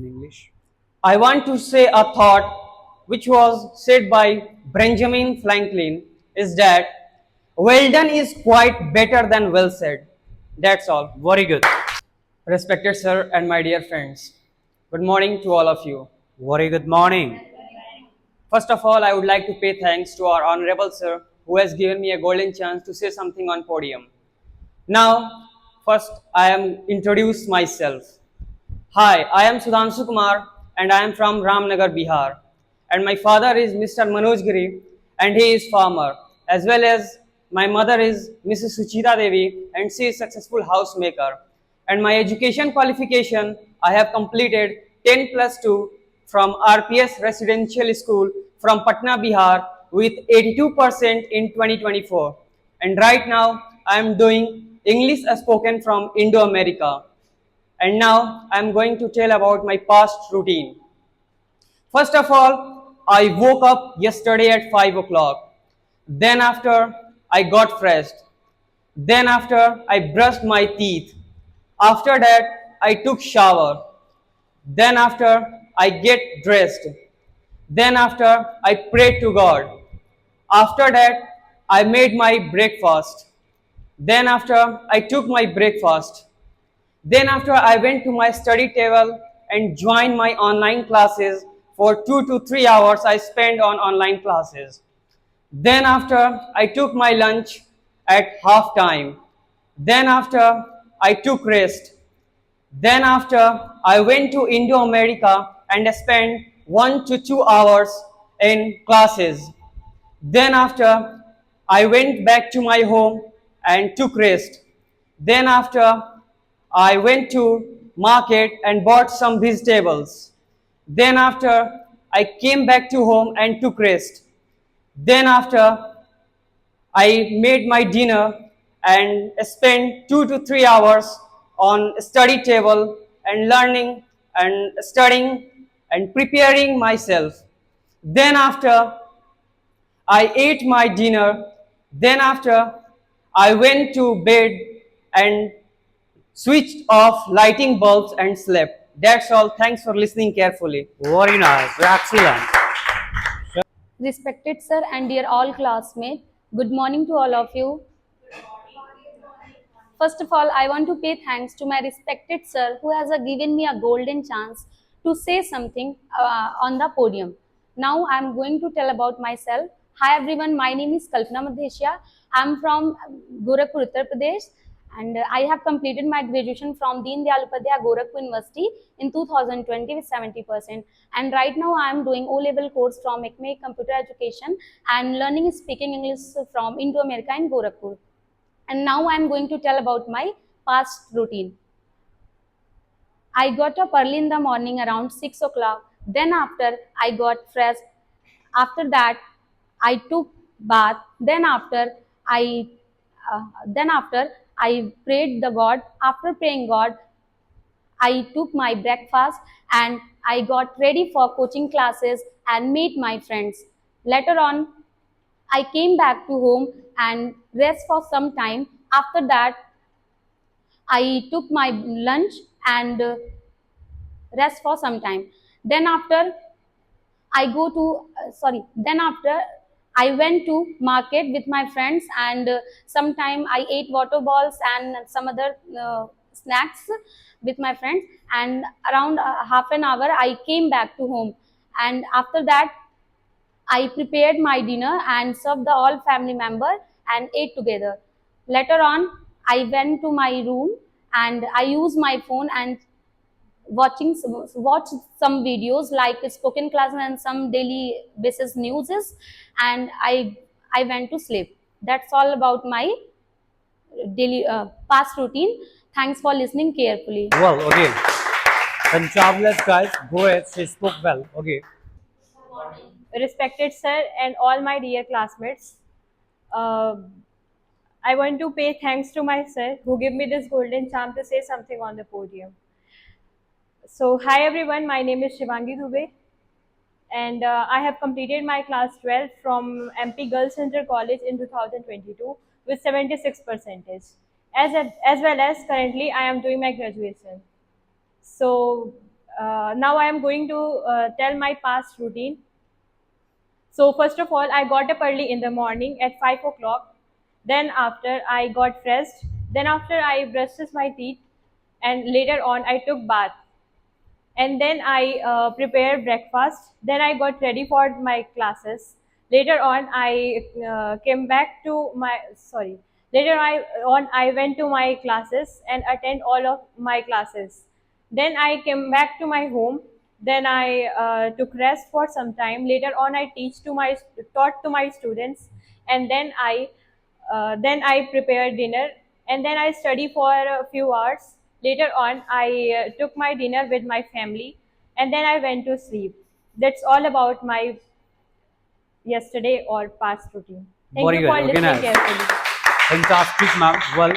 in English. I want to say a thought which was said by Benjamin Franklin is that well done is quite better than well said. That's all. Very good. Respected sir and my dear friends, good morning to all of you. Very good morning. First of all, I would like to pay thanks to our honorable sir who has given me a golden chance to say something on podium. Now, first I am introduce myself. Hi, I am Sudhanshu Kumar and I am from Ramnagar, Bihar. And my father is Mr. Manoj Giri and he is farmer. As well as my mother is Mrs. Suchita Devi and she is successful housemaker. And my education qualification, I have completed 10 plus 2 from RPS Residential School from Patna, Bihar with 82% in 2024. And right now I am doing English spoken from Indo-America. And now I am going to tell about my past routine. First of all, I woke up yesterday at 5 o'clock. Then after, I got fresh. Then after, I brushed my teeth. After that, I took shower. Then after, I get dressed. Then after, I prayed to God. After that, I made my breakfast. Then after, I took my breakfast. Then after I went to my study table and joined my online classes for 2 to 3 hours I spent on online classes. Then after I took my lunch at half time. Then after I took rest. Then after I went to Indo-America and spent 1 to 2 hours in classes. Then after I went back to my home and took rest. Then after I went to market and bought some vegetables. Then after I came back to home and took rest. Then after I made my dinner and spent 2 to 3 hours on study table and learning and studying and preparing myself. Then after I ate my dinner. Then after I went to bed and switched off lighting bulbs and slept. That's all. Thanks for listening carefully. Very nice. Excellent. Respected sir and dear all classmates, good morning to all of you. First of all, I want to pay thanks to my respected sir who has given me a golden chance to say something on the podium. Now I am going to tell about myself. Hi everyone, my name is Kalpana Madhesya. I am from Gorakhpur, Uttar Pradesh, and I have completed my graduation from Deen Dayal Upadhyaya Gorakhpur University in 2020 with 70%. And right now I am doing O-level course from ICME Computer Education and learning speaking English from Indo-America in Gorakhpur. And now I am going to tell about my past routine. I got up early in the morning around 6 o'clock. Then after I got fresh. After that I took bath. Then after I prayed the God. After praying God, I took my breakfast and I got ready for coaching classes and meet my friends. Later on, I came back to home and rest for some time. After that, I took my lunch and rest for some time. Then after I go to then after I went to market with my friends and sometime I ate water balls and some other snacks with my friends, and around half an hour I came back to home, and after that I prepared my dinner and served the all family member and ate together. Later on, I went to my room and I used my phone and watch some videos like spoken class and some daily basis newses, and I went to sleep. That's all about my daily past routine. Thanks for listening carefully. Well, okay. Fantabulous, guys. Go ahead. She spoke well. Okay. Respected sir and all my dear classmates, uh, I want to pay thanks to my sir who gave me this golden chance to say something on the podium. So, hi everyone, my name is Shivangi Dubey, and I have completed my class 12 from MP Girls Center College in 2022 with 76 percentage. As well as currently I am doing my graduation. So Now I am going to tell my past routine. So first of all, I got up early in the morning at 5 o'clock. Then after I got dressed. Then after I brushed my teeth, and later on I took bath. And then I prepared breakfast. Then I got ready for my classes. Later on, I came back to my sorry. Later on I went to my classes and attend all of my classes. Then I came back to my home. Then I took rest for some time. Later on, I taught to my students, and then I prepared dinner, and then I study for a few hours. Later on, I took my dinner with my family, and then I went to sleep. That's all about my yesterday or past routine. Thank Very you good. for Okay, listening nice. carefully. Fantastic, ma'am. Well,